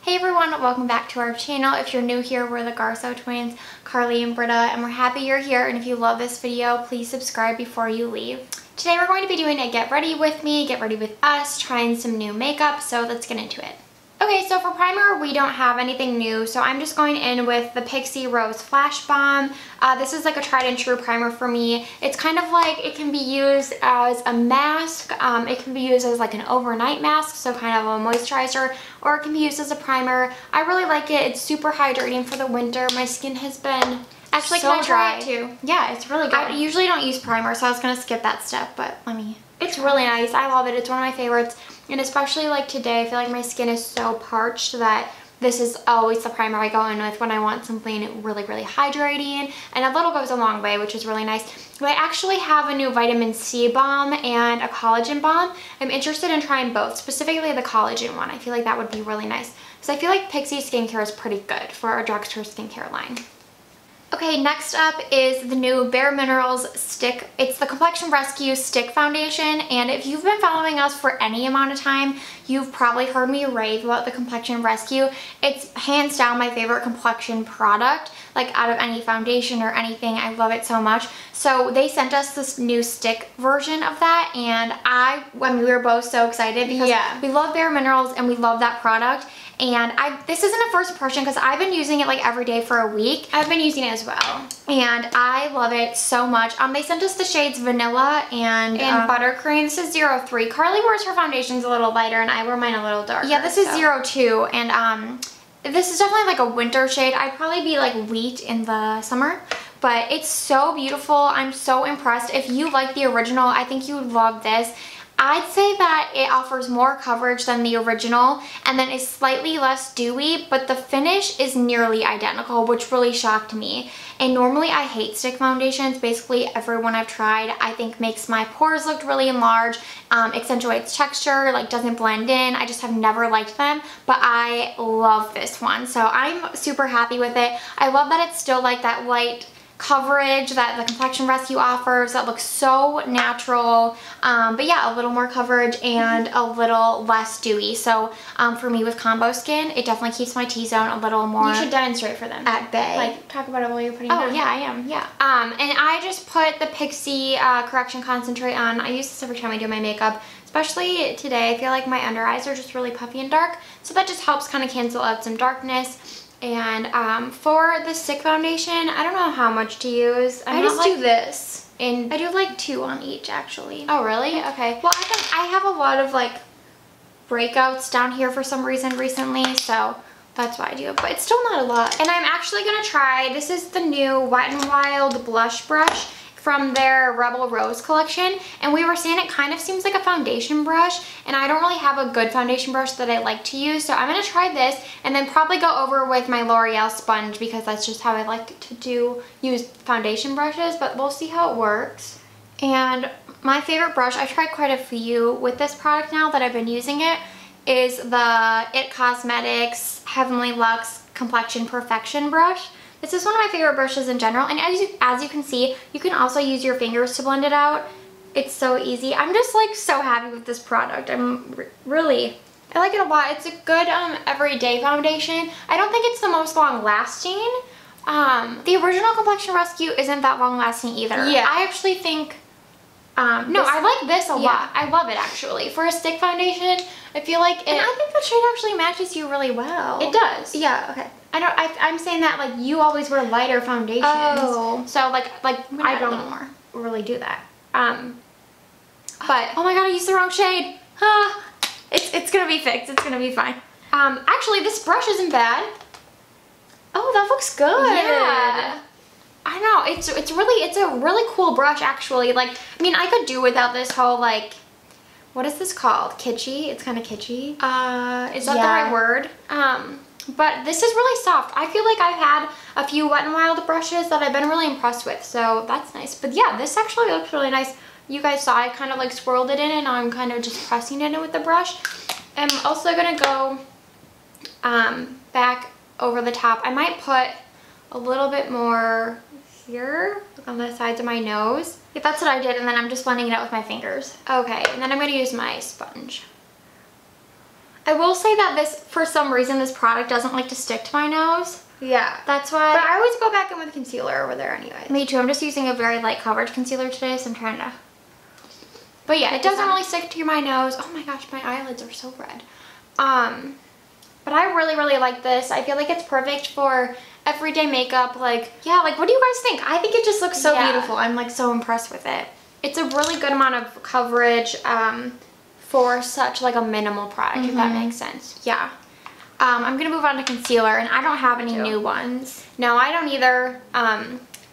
Hey everyone, welcome back to our channel. If you're new here, we're the Garso twins, Carly and Britta, and we're happy you're here. And if you love this video, please subscribe before you leave. Today we're going to be doing a get ready with me, get ready with us, trying some new makeup, so let's get into it. Okay, so for primer, we don't have anything new, so I'm just going in with the Pixie Rose Flash Bomb. This is like a tried and true primer for me. It's kind of like, it can be used as a mask, it can be used as like an overnight mask, so kind of a moisturizer, or it can be used as a primer. I really like it. It's super hydrating for the winter. My skin has been actually so dry too. Yeah, it's really good. I usually don't use primer, so I was gonna skip that step, but it's really nice. I love it. It's one of my favorites. And especially like today, I feel like my skin is so parched that this is always the primer I go in with when I want something really, really hydrating. And a little goes a long way, which is really nice. But I actually have a new vitamin C balm and a collagen balm. I'm interested in trying both, specifically the collagen one. I feel like that would be really nice. Because I feel like Pixie skincare is pretty good for our drugstore skincare line. Okay, next up is the new bareMinerals stick. It's the Complexion Rescue Stick Foundation, and if you've been following us for any amount of time, you've probably heard me rave about the Complexion Rescue. It's hands down my favorite complexion product, like out of any foundation or anything. I love it so much. So they sent us this new stick version of that, and we were both so excited because we love bareMinerals and we love that product. And this isn't a first impression because I've been using it like every day for a week. I've been using it as well. And I love it so much. They sent us the shades Vanilla and Buttercream. This is 03. Carly wears her foundations a little lighter and I wear mine a little darker. Yeah, this is 02. And this is definitely like a winter shade. I'd probably be like wheat in the summer. But it's so beautiful. I'm so impressed. If you like the original, I think you would love this. I'd say that it offers more coverage than the original and then is slightly less dewy, but the finish is nearly identical, which really shocked me. And normally I hate stick foundations. Basically every one I've tried I think makes my pores look really enlarged, accentuates texture, like doesn't blend in. I just have never liked them, but I love this one. So I'm super happy with it. I love that it's still like that light coverage that the Complexion Rescue offers that looks so natural, but yeah, a little more coverage and a little less dewy. So for me with combo skin, it definitely keeps my T-zone a little more. You should demonstrate for them at bay. Like talk about it while you're putting it on. Oh yeah, I am. Yeah. And I just put the Pixie correction concentrate on. I use this every time I do my makeup, especially today. I feel like my under eyes are just really puffy and dark, so that just helps kind of cancel out some darkness. And for the stick foundation, I don't know how much to use. I just do this. And I do like 2 on each actually. Oh really? Okay. Well, I think I have a lot of like breakouts down here for some reason recently, so that's why I do it. But it's still not a lot. And I'm actually gonna try, this is the new Wet n Wild blush brush from their Rebel Rose collection, and we were saying it kind of seems like a foundation brush, and I don't really have a good foundation brush that I like to use, so I'm gonna try this and then probably go over with my L'Oreal sponge because that's just how I like to use foundation brushes, but we'll see how it works. And my favorite brush, I've tried quite a few with this product now that I've been using it, is the It Cosmetics Heavenly Luxe Complexion Perfection brush. This is one of my favorite brushes in general, and as you can see, you can also use your fingers to blend it out. It's so easy. I'm just like so happy with this product. I like it a lot. It's a good everyday foundation. I don't think it's the most long lasting. The original Complexion Rescue isn't that long lasting either. Yeah. I actually think, no, I like this a lot. I love it actually. For a stick foundation, I feel like it, and I think the shade actually matches you really well. It does. Yeah, okay. I'm saying that like you always wear lighter foundations. Oh. So like I don't really do that. But oh my god, I used the wrong shade. It's gonna be fixed. It's gonna be fine. Actually this brush isn't bad. Oh, that looks good. Yeah. I know, it's a really cool brush actually. Like, I mean, I could do without this whole like, what is this called? Kitschy? It's kind of kitschy. Is that the right word? But this is really soft. I feel like I've had a few Wet n Wild brushes that I've been really impressed with, so that's nice. But yeah, this actually looks really nice. You guys saw I kind of like swirled it in, and now I'm kind of just pressing it in with the brush. I'm also gonna go back over the top. I might put a little bit more here on the sides of my nose. If that's what I did, and then I'm just blending it out with my fingers. Okay, and then I'm gonna use my sponge. I will say that this, for some reason, this product doesn't like to stick to my nose. Yeah. That's why. But I always go back in with concealer over there anyway. Me too. I'm just using a very light coverage concealer today, so I'm trying to. But yeah, it doesn't really stick to my nose. Oh my gosh, my eyelids are so red. But I really, really like this. I feel like it's perfect for everyday makeup. Like, yeah, like what do you guys think? I think it just looks so beautiful. I'm like so impressed with it. It's a really good amount of coverage for such like a minimal product, if that makes sense. Yeah. I'm gonna move on to concealer, and I don't have any new ones. No, I don't either.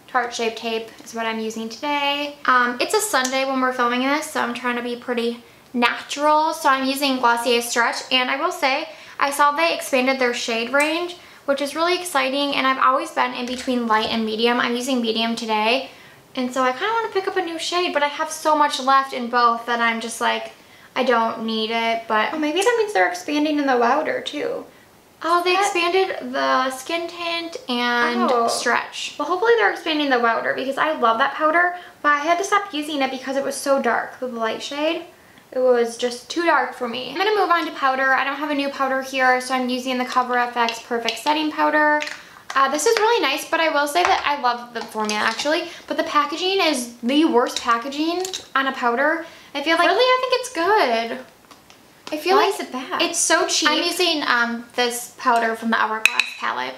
Tarte Shape Tape is what I'm using today. It's a Sunday when we're filming this, so I'm trying to be pretty natural. So I'm using Glossier Stretch, and I will say, I saw they expanded their shade range, which is really exciting, and I've always been in between light and medium. I'm using medium today, and so I kind of want to pick up a new shade, but I have so much left in both that I'm just like, I don't need it, but... Oh, maybe that means they're expanding in the powder, too. Oh, they expanded the skin tint and stretch. Well, hopefully they're expanding the powder because I love that powder, but I had to stop using it because it was so dark with the light shade. It was just too dark for me. I'm gonna move on to powder. I don't have a new powder here, so I'm using the Cover FX Perfect Setting Powder. This is really nice, but I will say that I love the formula actually, but the packaging is the worst packaging on a powder. I feel like... Really? I think it's good. I feel like is it bad? It's so cheap. I'm using this powder from the Hourglass palette.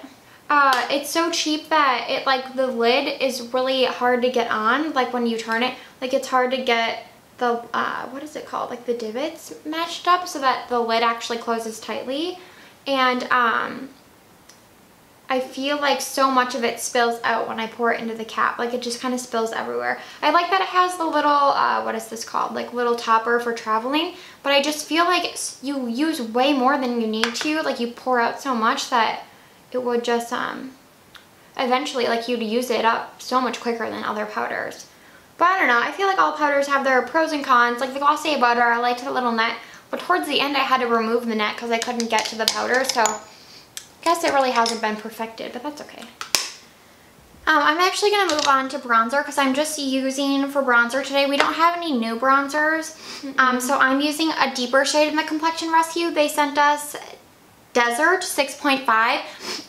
It's so cheap that it like the lid is really hard to get on. Like when you turn it, like it's hard to get the what is it called? Like the divots matched up so that the lid actually closes tightly. And I feel like so much of it spills out when I pour it into the cap. Like it just kind of spills everywhere. I like that it has the little, what is this called? Like little topper for traveling. But I just feel like you use way more than you need to. Like you pour out so much that it would just, eventually like you'd use it up so much quicker than other powders. But I don't know. I feel like all powders have their pros and cons. Like the Glossier butter, I liked the little net. But towards the end I had to remove the net because I couldn't get to the powder. So... guess it really hasn't been perfected, but that's okay. I'm actually going to move on to bronzer because I'm just using for bronzer today. We don't have any new bronzers, so I'm using a deeper shade in the Complexion Rescue. They sent us Desert 6.5,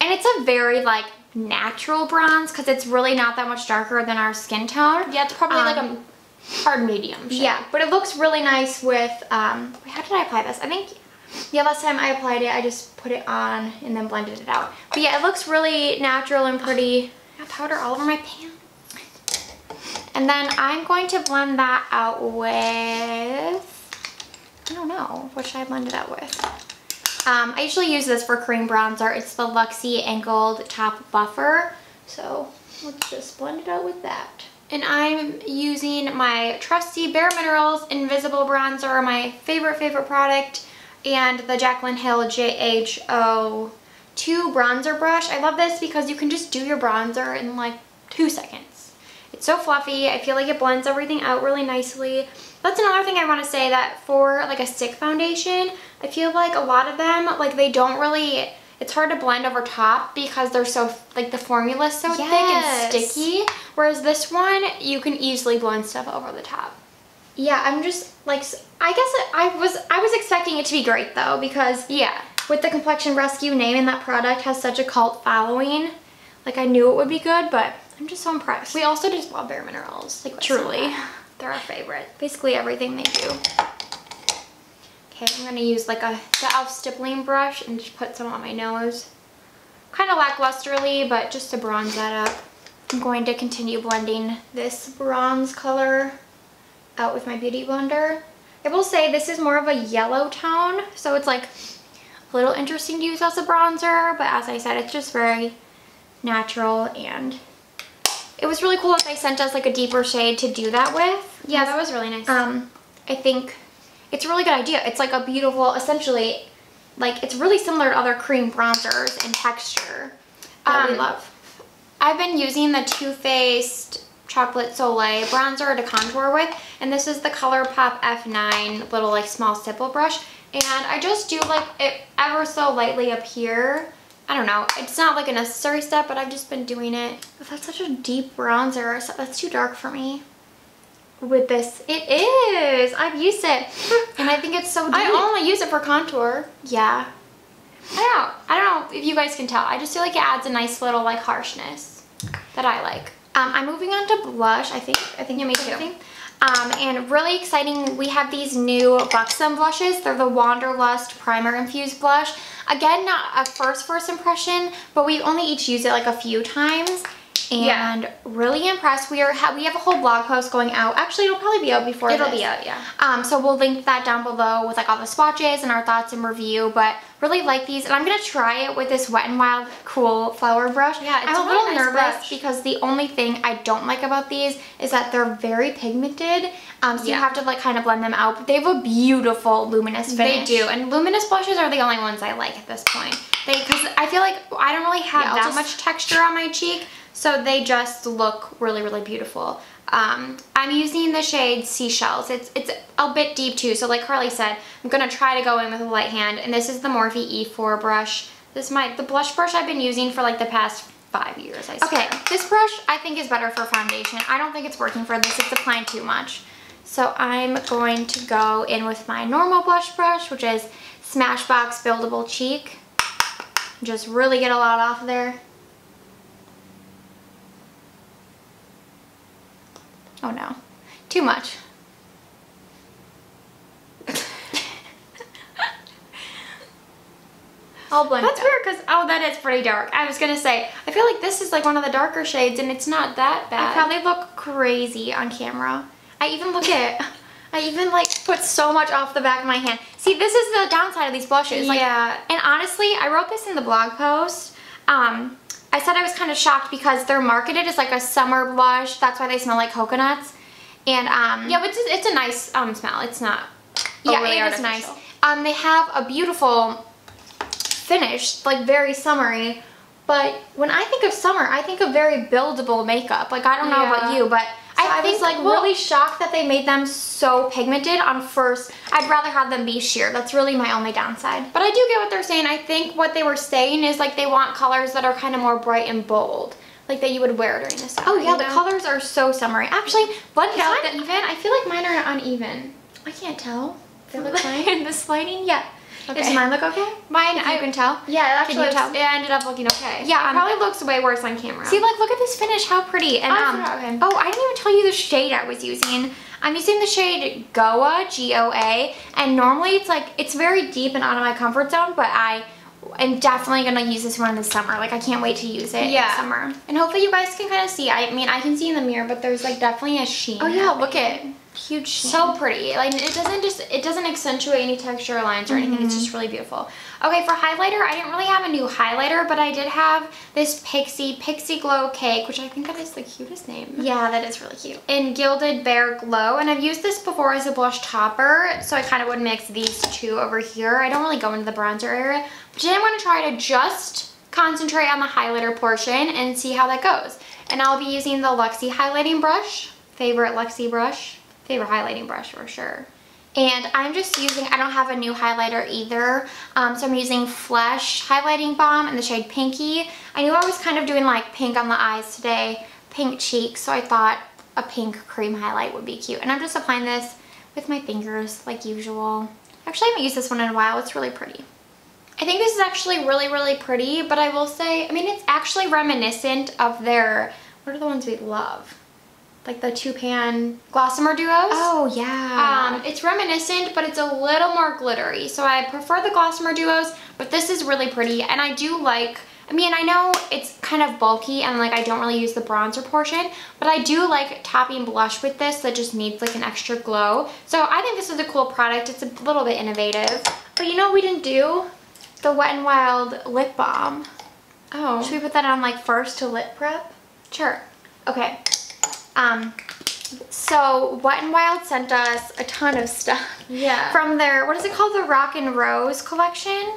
and it's a very like natural bronze because it's really not that much darker than our skin tone. Yeah, it's probably like a hard medium shade. Yeah, but it looks really nice with, how did I apply this? I think... yeah, last time I applied it, I just put it on and then blended it out. But yeah, it looks really natural and pretty. I got powder all over my pan. And then I'm going to blend that out with, I don't know, what should I blend it out with? I usually use this for cream bronzer. It's the Luxie Angled Top Buffer. So let's just blend it out with that. And I'm using my trusty bareMinerals Invisible Bronzer, my favorite product. And the Jaclyn Hill JH02 bronzer brush. I love this because you can just do your bronzer in like 2 seconds. It's so fluffy. I feel like it blends everything out really nicely. That's another thing I want to say, that for like a stick foundation, I feel like a lot of them, like they don't really, it's hard to blend over top because they're so, like the formula's so thick and sticky. Whereas this one, you can easily blend stuff over the top. Yeah, I'm just like, I guess I was expecting it to be great though, because yeah, with the Complexion Rescue name and that product has such a cult following, like I knew it would be good, but I'm just so impressed. We also just love bareMinerals, like truly. They're our favorite. Basically everything they do. Okay, I'm gonna use like the e.l.f. stippling brush and just put some on my nose. Kind of lacklusterly, but just to bronze that up. I'm going to continue blending this bronze color out with my beauty blender. I will say this is more of a yellow tone, so it's like a little interesting to use as a bronzer, but as I said, it's just very natural, and it was really cool that they sent us like a deeper shade to do that with. Yeah, that was really nice. I think it's a really good idea. It's like a beautiful, essentially, like it's really similar to other cream bronzers in texture that we love. I've been using the Too Faced Chocolate Soleil bronzer to contour with, and this is the ColourPop F9 little like small stipple brush, and I just do like it ever so lightly up here. I don't know, it's not like a necessary step, but I've just been doing it. But that's such a deep bronzer, so that's too dark for me. with this. It is. I've used it. And I think it's so deep. I only use it for contour. Yeah. I don't know if you guys can tell. I just feel like it adds a nice little like harshness that I like. I'm moving on to blush. I think Yeah, me too. And really exciting, we have these new Buxom blushes. They're the Wanderlust Primer Infused Blush. Again, not a first impression, but we've only each used it like a few times. And really impressed. We have a whole blog post going out. Actually, it'll probably be out before It'll be out, yeah. So we'll link that down below with like all the swatches and our thoughts and review. But really like these, and I'm gonna try it with this Wet n Wild Cool Flower Brush. Yeah, it's I'm a little nice nervous brush. because the only thing I don't like about these is that they're very pigmented. So you have to like kind of blend them out. But they have a beautiful luminous finish. They do, and luminous blushes are the only ones I like at this point. Because I feel like I don't really have that much texture on my cheek. So they just look really, really beautiful. I'm using the shade Seashells. It's a bit deep too. So like Carly said, I'm gonna try to go in with a light hand. And this is the Morphe E4 brush. This is the blush brush I've been using for like the past 5 years, I swear. Okay, this brush I think is better for foundation. I don't think it's working for this. It's applying too much. So I'm going to go in with my normal blush brush, which is Smashbox Buildable Cheek. Just really get a lot off of there. Oh no, too much. I'll blend That's it weird because, oh, that is pretty dark. I was gonna say, I feel like this is like one of the darker shades and it's not that bad. I probably look crazy on camera. I even like put so much off the back of my hand. See, this is the downside of these blushes. Like, yeah. And honestly, I wrote this in the blog post. I said I was kind of shocked because they're marketed as like a summer blush. That's why they smell like coconuts. And yeah, but it's a nice smell. It's not overly artificial. Nice. They have a beautiful finish, like very summery. But when I think of summer, I think of very buildable makeup. Like I don't know about you, but I was like really shocked that they made them so pigmented on first. I'd rather have them be sheer. That's really my only downside. But I do get what they're saying. I think what they were saying is like they want colors that are kind of more bright and bold. Like that you would wear during the summer. Oh yeah, the colors are so summery. Actually, blend it out. Even? I feel like mine are uneven. I can't tell. They look fine. The sliding, yeah. Okay. Does mine look okay? Mine, you can tell. Yeah, it actually tell? it ended up looking okay. Yeah, it probably looks way worse on camera. See, like, look at this finish, how pretty. And okay. oh, I didn't even tell you the shade I was using. I'm using the shade Goa, G-O-A, and normally it's very deep and out of my comfort zone, but I am definitely gonna use this one in the summer. Like, I can't wait to use it in the summer. And hopefully you guys can kind of see. I mean, I can see in the mirror, but there's like definitely a sheen. Oh yeah, look at it. Huge sheen. So pretty. Like it doesn't accentuate any texture or lines or anything. It's just really beautiful. Okay, for highlighter, I didn't really have a new highlighter, but I did have this Pixie Glow Cake, which I think that is the cutest name. Yeah, that is really cute. In Gilded Bare Glow, and I've used this before as a blush topper, so I kind of would mix these two over here. I don't really go into the bronzer area, but today I'm going to try to just concentrate on the highlighter portion and see how that goes. And I'll be using the Luxie highlighting brush, favorite Luxie brush. Favorite highlighting brush for sure. And I'm just using, I don't have a new highlighter either, so I'm using Flesh Highlighting Balm in the shade Pinky. I knew I was kind of doing like pink on the eyes today, pink cheeks, so I thought a pink cream highlight would be cute. And I'm just applying this with my fingers like usual. Actually, I haven't used this one in a while. It's really pretty. I think this is actually really, really pretty, but I will say, I mean, it's actually reminiscent of their, what are the ones we love? Like the two-pan Glossamer duos. Oh, yeah. It's reminiscent, but it's a little more glittery. So I prefer the Glossamer duos, but this is really pretty. And I do like, I mean, I know it's kind of bulky and like I don't really use the bronzer portion, but I do like topping blush with this that just needs like an extra glow. So I think this is a cool product. It's a little bit innovative. But you know what we didn't do? The Wet n Wild lip balm. Oh. Should we put that on like first to lip prep? Sure. Okay. So Wet n Wild sent us a ton of stuff. Yeah. From their, what is it called? The Rock and Rose collection?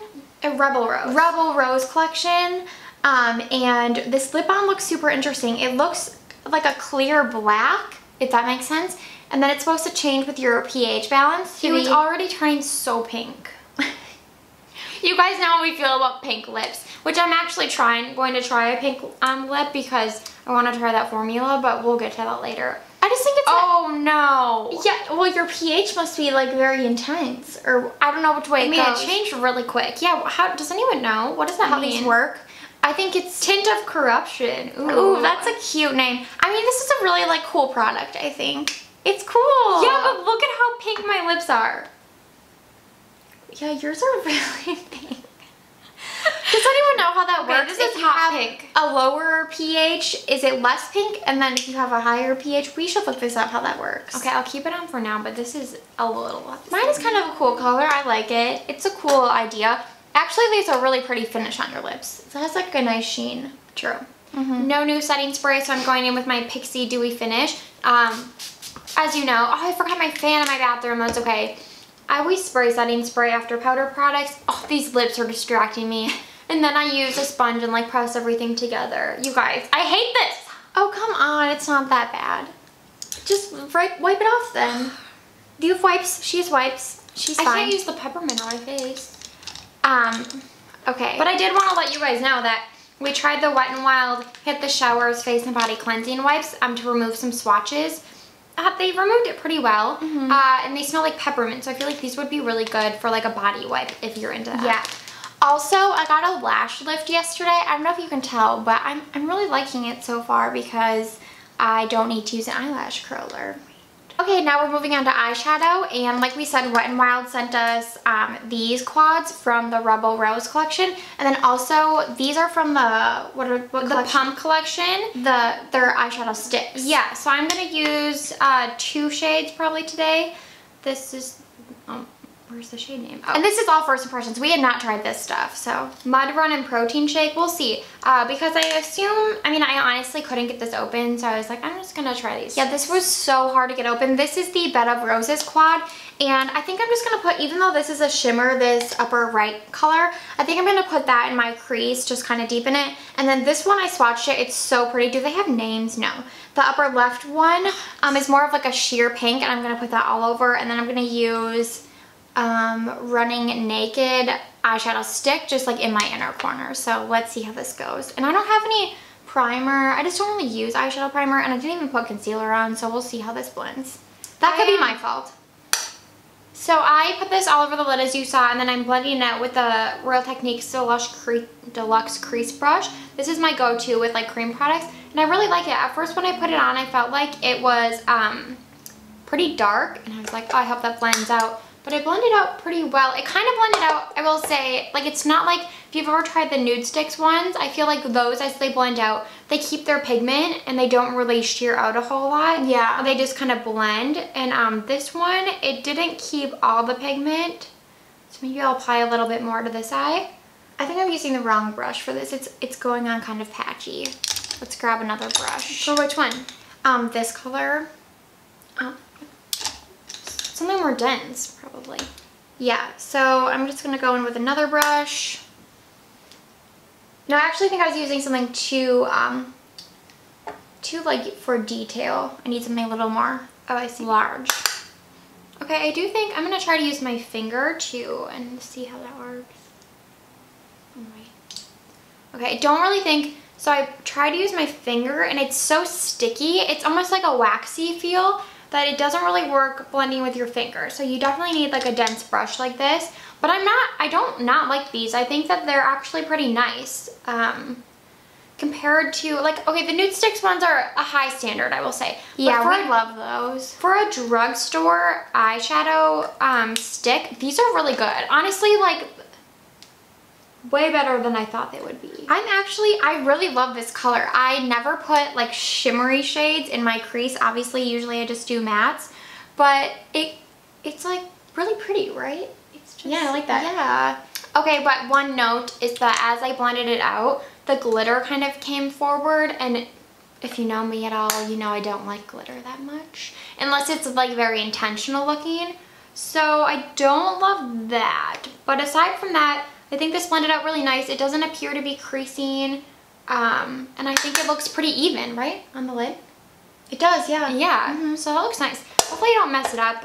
Rebel Rose. Rebel Rose collection. And this lip balm looks super interesting. It looks like a clear black, if that makes sense. And then it's supposed to change with your pH balance. It's already turning so pink. You guys know how we feel about pink lips, which I'm actually going to try a pink lip because I want to try that formula, but we'll get to that later. I just think it's... Oh, no. Yeah, well, your pH must be, like, very intense, or I don't know which way it goes. It changed really quick. Yeah, how does anyone know? What does that mean? How these work? I think it's Tint of Corruption. Ooh, that's a cute name. I mean, this is a really, like, cool product, I think. It's cool. Yeah, but look at how pink my lips are. Yeah, yours are really pink. Does anyone know how that works? This is hot pink. A lower pH, is it less pink? And then if you have a higher pH, we should look this up how that works. Okay, I'll keep it on for now, but this is a little... Mine is kind of a cool color. I like it. It's a cool idea. Actually, these are really pretty finish on your lips. It has like a nice sheen. True. No new setting spray, so I'm going in with my Pixie Dewy Finish. As you know, oh, I forgot my fan in my bathroom. That's okay. I always spray setting spray after powder products. Oh, these lips are distracting me. And then I use a sponge and like press everything together. You guys, I hate this. Oh, come on. It's not that bad. Just wipe it off then. Do you have wipes? She has wipes. She's fine. I can't use the peppermint on my face. Okay. But I did want to let you guys know that we tried the Wet n Wild Hit the Showers Face and Body Cleansing Wipes to remove some swatches. They removed it pretty well, and they smell like peppermint, so I feel like these would be really good for like a body wipe if you're into that. Yeah. Also, I got a lash lift yesterday. I don't know if you can tell, but I'm really liking it so far because I don't need to use an eyelash curler. Okay, now we're moving on to eyeshadow, and like we said, Wet n Wild sent us these quads from the Rebel Rose collection, and then also these are from the the Pump collection. Their eyeshadow sticks. Yeah, so I'm gonna use 2 shades probably today. This is where's the shade name? Oh. And this is all first impressions. We had not tried this stuff, so. Mud Run and Protein Shake, we'll see. Because I honestly couldn't get this open, so I was like, I'm just gonna try these. Yeah, this was so hard to get open. This is the Bed of Roses quad, and I think I'm just gonna put, even though this is a shimmer, this upper right color, I think I'm gonna put that in my crease, just kind of deepen it. And then this one, I swatched it, it's so pretty. Do they have names? No. The upper left one is more of like a sheer pink, and I'm gonna put that all over, and then I'm gonna use Running Naked eyeshadow stick just like in my inner corner. So let's see how this goes. And I don't have any primer. I just don't really use eyeshadow primer, and I didn't even put concealer on, so we'll see how this blends. That could be my fault. So I put this all over the lid as you saw, and then I'm blending it out with the Real Techniques Deluxe Crease Brush. This is my go-to with like cream products, and I really like it. At first when I put it on, I felt like it was pretty dark, and I was like, oh, I hope that blends out. But it blended out pretty well. It kind of blended out, I will say, like it's not like, if you've ever tried the Nude Sticks ones, I feel like those, as they blend out, they keep their pigment and they don't really sheer out a whole lot. Yeah. They just kind of blend. And this one, it didn't keep all the pigment. So maybe I'll apply a little bit more to this eye. I think I'm using the wrong brush for this. It's going on kind of patchy. Let's grab another brush. For which one? This color. Something more dense, probably. Yeah, so I'm just gonna go in with another brush. No, I actually think I was using something too like for detail. I need something a little more, oh, I see, large. Okay, I do think I'm gonna try to use my finger too and see how that works. All right. Okay, I don't really think, so I tried to use my finger and it's so sticky. It's almost like a waxy feel that it doesn't really work blending with your finger. So you definitely need like a dense brush like this. But I don't not like these. I think that they're actually pretty nice. Compared to, like, okay, the Nude Sticks ones are a high standard, I will say. Yeah, we love those. For a drugstore eyeshadow stick, these are really good. Honestly, like, way better than I thought they would be. I really love this color. I never put like shimmery shades in my crease. Obviously, usually I just do mattes, but it's like really pretty, right? It's just, yeah, I like that. Yeah. Okay, but one note is that as I blended it out, the glitter kind of came forward, and if you know me at all, you know I don't like glitter that much, unless it's like very intentional looking. So I don't love that. But aside from that, I think this blended out really nice. It doesn't appear to be creasing, and I think it looks pretty even, right, on the lid? It does, yeah. Yeah, so that looks nice. Hopefully you don't mess it up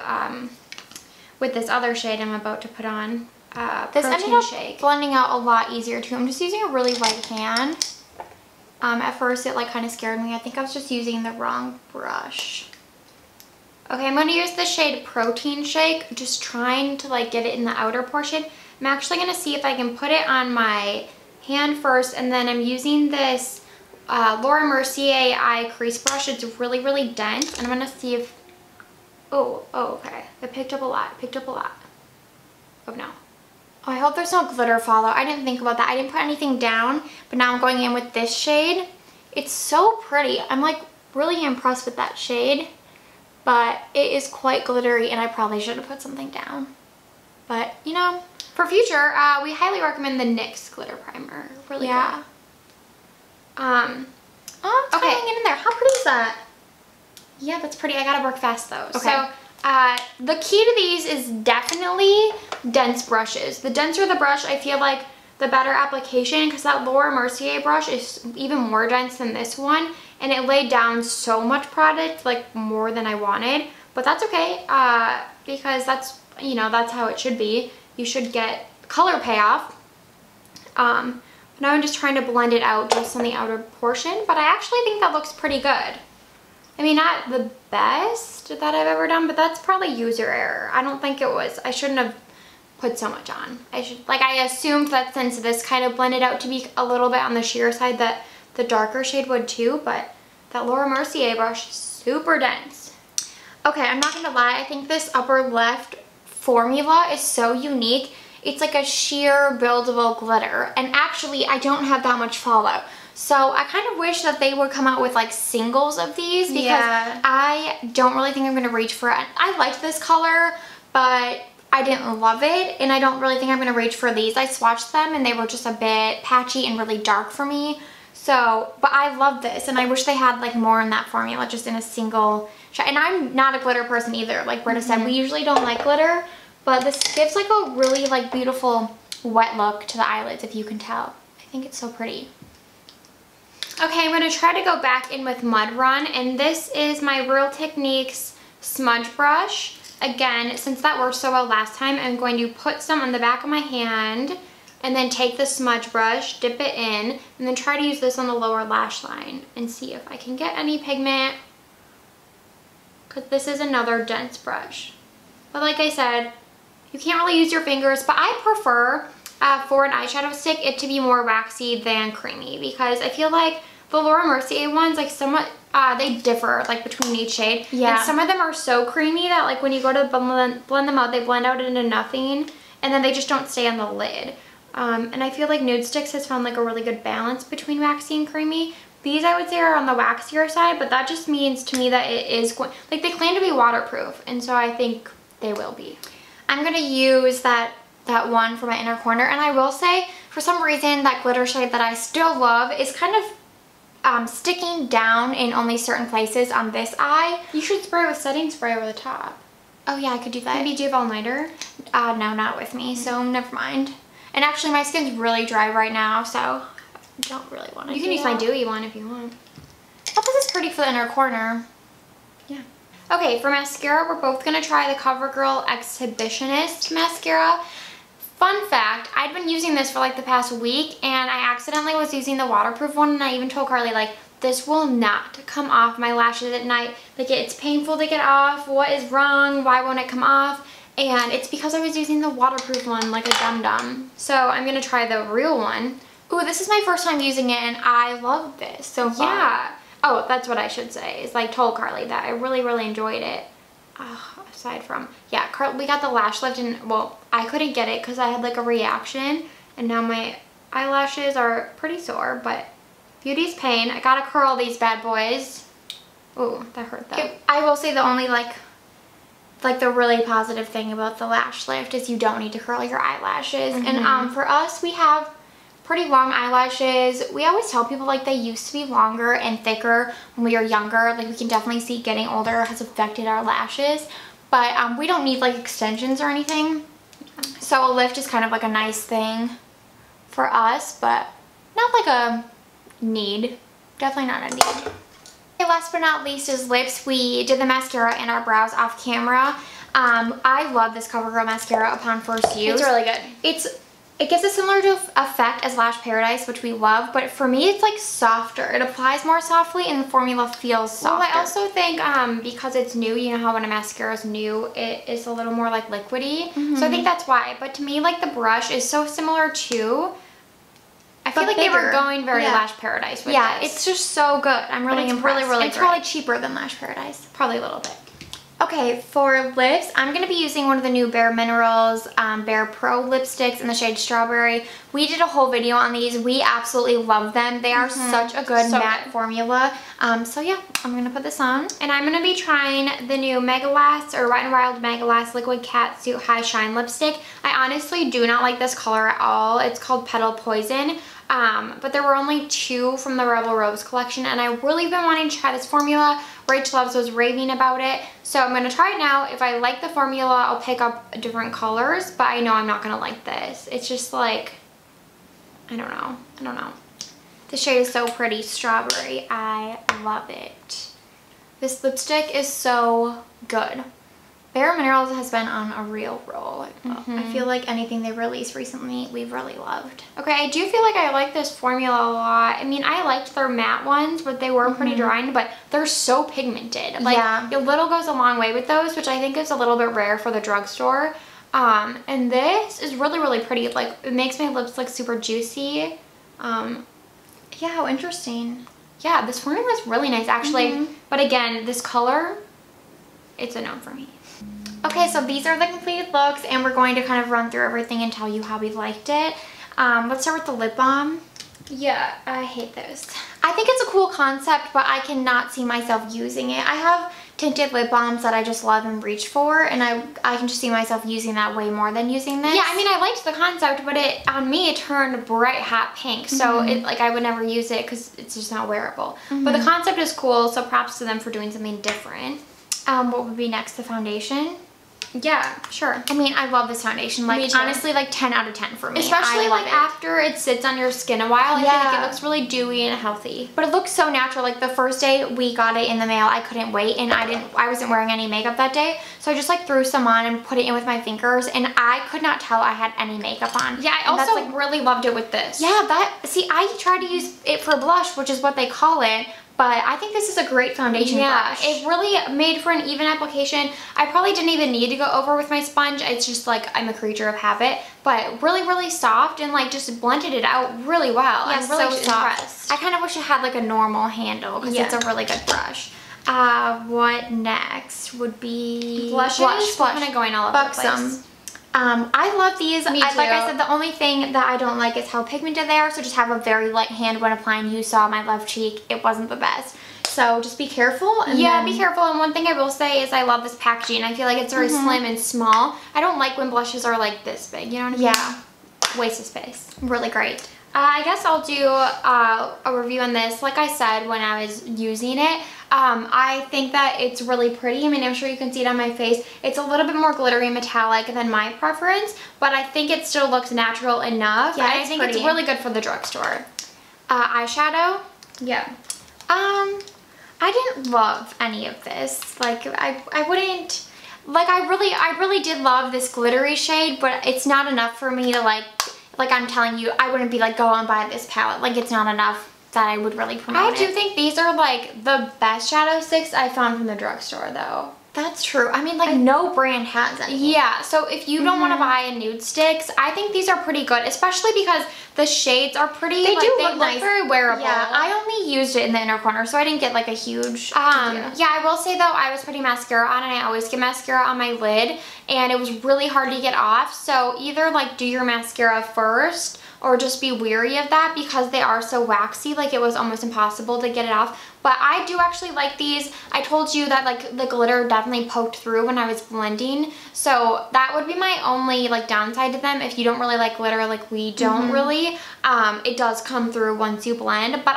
with this other shade I'm about to put on. This protein ended up shake. blending out a lot easier too. I'm just using a really light hand. At first it like kind of scared me. I think I was just using the wrong brush. Okay, I'm going to use the shade Protein Shake, just trying to like get it in the outer portion. I'm actually going to see if I can put it on my hand first, and then I'm using this Laura Mercier eye crease brush. It's really, really dense, and I'm going to see if, oh, okay. It picked up a lot, Oh no. Oh, I hope there's no glitter follow. I didn't think about that. I didn't put anything down, but now I'm going in with this shade. It's so pretty. I'm like really impressed with that shade, but it is quite glittery and I probably should have put something down. But, you know, for future, we highly recommend the NYX glitter primer. Really good. Oh, it's okay. going in there. How pretty is that? Yeah, that's pretty. I gotta work fast though. Okay. So, the key to these is definitely dense brushes. The denser the brush, I feel like the better application, because that Laura Mercier brush is even more dense than this one, and it laid down so much product, like more than I wanted. But that's okay, because that's, you know, that's how it should be. You should get color payoff. Now I'm just trying to blend it out just on the outer portion, but I actually think that looks pretty good. I mean, not the best that I've ever done, but that's probably user error. I don't think it was. I shouldn't have put so much on. I assumed that since this kind of blended out to be a little bit on the sheer side, that the darker shade would too, but that Laura Mercier brush is super dense. Okay, I'm not gonna lie, I think this upper left formula is so unique. It's like a sheer buildable glitter, and actually I don't have that much fallout. So I kind of wish that they would come out with like singles of these, because I don't really think I'm gonna reach for it. I liked this color, but I didn't love it, and I don't really think I'm gonna reach for these. I swatched them and they were just a bit patchy and really dark for me. So, but I love this, and I wish they had like more in that formula, just in a single shot. And I'm not a glitter person either. Like Britta said, we usually don't like glitter, but this gives like a really like beautiful wet look to the eyelids, if you can tell. I think it's so pretty. Okay, I'm gonna try to go back in with Mud Run, and this is my Real Techniques smudge brush. Again, since that worked so well last time, I'm going to put some on the back of my hand, and then take the smudge brush, dip it in, and then try to use this on the lower lash line and see if I can get any pigment, because this is another dense brush. But like I said, you can't really use your fingers, but I prefer for an eyeshadow stick it to be more waxy than creamy, because I feel like the Laura Mercier ones, like somewhat, they differ like between each shade. Yeah. And some of them are so creamy that like when you go to blend them out, they blend out into nothing, and then they just don't stay on the lid. And I feel like Nude Sticks has found like a really good balance between waxy and creamy. These I would say are on the waxier side, but that just means to me that it is going, like they claim to be waterproof, and so I think they will be. I'm gonna use that one for my inner corner, and I will say for some reason that glitter shade that I still love is kind of sticking down in only certain places on this eye. You should spray with setting spray over the top. Oh yeah, I could do that. Maybe do you have all-nighter? No, not with me, so never mind. And actually my skin's really dry right now, so I don't really want to. You can use my dewy one if you want. Oh, this is pretty for the inner corner. Yeah. Okay, for mascara, we're both gonna try the CoverGirl Exhibitionist mascara. Fun fact, I'd been using this for like the past week, and I accidentally was using the waterproof one, and I even told Carly, like, this will not come off my lashes at night. Like, it's painful to get off. What is wrong? Why won't it come off? And it's because I was using the waterproof one like a dum-dum. So I'm gonna try the real one. Ooh, this is my first time using it, and I love this so far. Yeah. Oh, that's what I should say, is I told Carly that I really, really enjoyed it. Aside from, yeah, we got the lash lift, and well, I couldn't get it because I had like a reaction, and now my eyelashes are pretty sore, but beauty's pain. I gotta curl these bad boys. Ooh, that hurt though. I will say the only like the really positive thing about the lash lift is you don't need to curl your eyelashes. And for us, we have pretty long eyelashes. We always tell people like they used to be longer and thicker when we were younger. Like we can definitely see getting older has affected our lashes, but we don't need like extensions or anything. So a lift is kind of like a nice thing for us, but not like a need. Definitely not a need. Okay, last but not least is lips. We did the mascara and our brows off camera. I love this CoverGirl mascara upon first use. It's really good. It gives a similar effect as Lash Paradise, which we love, but for me it's like softer. It applies more softly and the formula feels softer. Well, I also think because it's new, you know how when a mascara is new, it is a little more like liquidy. So I think that's why. But to me, like the brush is so similar too. I feel like they were going very Lash Paradise with this. It's just so good. I'm really impressed. Really it's probably cheaper than Lash Paradise. Probably a little bit. Okay, for lips, I'm going to be using one of the new bareMinerals Bare Pro lipsticks in the shade Strawberry. We did a whole video on these. We absolutely love them. They are such a good matte formula. So yeah, I'm going to put this on. And I'm going to be trying the new Mega Lash or Wet n Wild Mega Lash Liquid Catsuit High Shine Lipstick. I honestly do not like this color at all. It's called Petal Poison. But there were only 2 from the Rebel Rose collection, and I've really been wanting to try this formula. Rach Loves was raving about it, so I'm going to try it now. If I like the formula, I'll pick up different colors, but I know I'm not going to like this. It's just like, I don't know. The shade is so pretty, Strawberry. I love it. This lipstick is so good. bareMinerals has been on a real roll. I feel like anything they released recently, we've really loved. Okay, I do feel like I like this formula a lot. I mean, I liked their matte ones, but they were pretty drying, but they're so pigmented. Like, a little goes a long way with those, which I think is a little bit rare for the drugstore. And this is really, really pretty. Like, it makes my lips look super juicy. Yeah, how interesting. Yeah, this formula is really nice, actually. But again, this color, it's a no for me. Okay, so these are the completed looks, and we're going to kind of run through everything and tell you how we liked it. Let's start with the lip balm. Yeah, I hate this. I think it's a cool concept, but I cannot see myself using it. I have tinted lip balms that I just love and reach for, and I can just see myself using that way more than using this. Yeah, I mean, I liked the concept, but on me it turned bright hot pink, so I would never use it because it's just not wearable. But the concept is cool, so props to them for doing something different. What would be next? The foundation? Yeah, sure. I mean, I love this foundation. Like, honestly, like 10 out of 10 for me. Especially like after it sits on your skin a while. I feel like it looks really dewy and healthy. But it looks so natural. Like the first day we got it in the mail, I couldn't wait, and I wasn't wearing any makeup that day. So I just like threw some on and put it in with my fingers, and I could not tell I had any makeup on. Yeah, I also like, really loved it with this. Yeah, see, I tried to use it for blush, which is what they call it. But I think this is a great foundation brush. It really made for an even application. I probably didn't even need to go over with my sponge. It's just like I'm a creature of habit. But really, really soft and like just blended it out really well. Yeah, I'm really so soft. I kind of wish it had like a normal handle because it's a really good brush. What next would be blushes? Blush. I'm kind of going all over the place. I love these. Me too. Like I said, the only thing that I don't like is how pigmented they are, so just have a very light hand when applying. You saw my left cheek. It wasn't the best. So just be careful. And be careful. And one thing I will say is I love this packaging. I feel like it's very slim and small. I don't like when blushes are like this big, you know what I mean? Yeah. Waste of space. Really great. I guess I'll do a review on this. Like I said when I was using it, I think that it's really pretty. I mean, I'm sure you can see it on my face. It's a little bit more glittery and metallic than my preference, but I think it still looks natural enough. Yeah, and I think it's really good for the drugstore. Eyeshadow? Yeah. I didn't love any of this. Like, I wouldn't... Like, I really did love this glittery shade, but it's not enough for me to, like I'm telling you, I wouldn't be like, go and buy this palette. Like, it's not enough that I would really promote it. I do think these are like the best shadow sticks I found from the drugstore though. That's true. I mean, like, no brand has any. Yeah, so if you don't want to buy a nude sticks, I think these are pretty good, especially because the shades are pretty. They look nice. Very wearable. Yeah, I only used it in the inner corner, so I didn't get like a huge Yeah, I will say though, I was putting mascara on, and I always get mascara on my lid, and it was really hard to get off. So either like do your mascara first, or just be weary of that because they are so waxy. Like, it was almost impossible to get it off. But I do actually like these. I told you that like the glitter definitely poked through when I was blending. So that would be my only like downside to them. If you don't really like glitter like we don't really, it does come through once you blend. But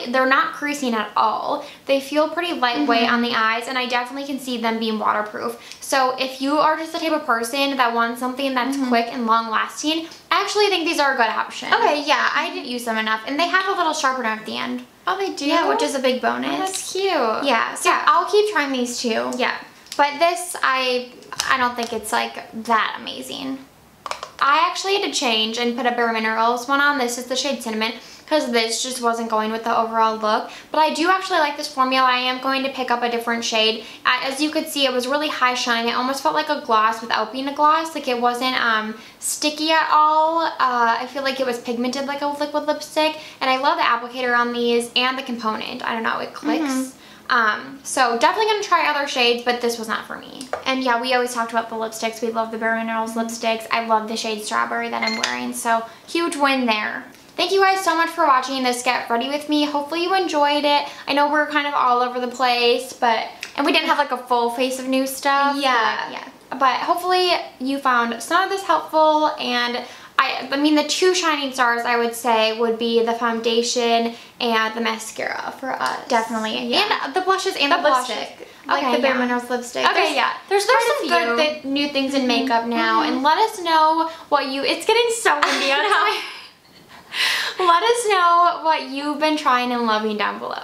they're not creasing at all. They feel pretty lightweight on the eyes, and I definitely can see them being waterproof. So if you are just the type of person that wants something that's quick and long lasting, I actually think these are a good option. Okay, yeah, I didn't use them enough. And they have a little sharpener at the end. Oh, they do? Yeah, which is a big bonus. Oh, that's cute. Yeah, so I'll keep trying these too. Yeah. But this, I don't think it's like that amazing. I actually had to change and put a bareMinerals one on. This is the shade Cinnamon, because this just wasn't going with the overall look. But I do actually like this formula. I am going to pick up a different shade. As you could see, it was really high shine. It almost felt like a gloss without being a gloss. Like it wasn't sticky at all. I feel like it was pigmented like a liquid lipstick. And I love the applicator on these and the component. I don't know, it clicks. So definitely gonna try other shades, but this was not for me. And yeah, we always talked about the lipsticks. We love the bareMinerals lipsticks. I love the shade Strawberry that I'm wearing, so huge win there. Thank you guys so much for watching this Get Ready With Me. Hopefully you enjoyed it. I know we're kind of all over the place, and we didn't have like a full face of new stuff. Yeah. But hopefully you found some of this helpful, and I mean, the two shining stars I would say would be the foundation and the mascara for us. Definitely. Yeah. And the blushes and the lipstick. Like the bareMinerals lipstick. Okay, yeah. There's some good new things in makeup now, and let us know what it's getting so windy outside. Let us know what you've been trying and loving down below.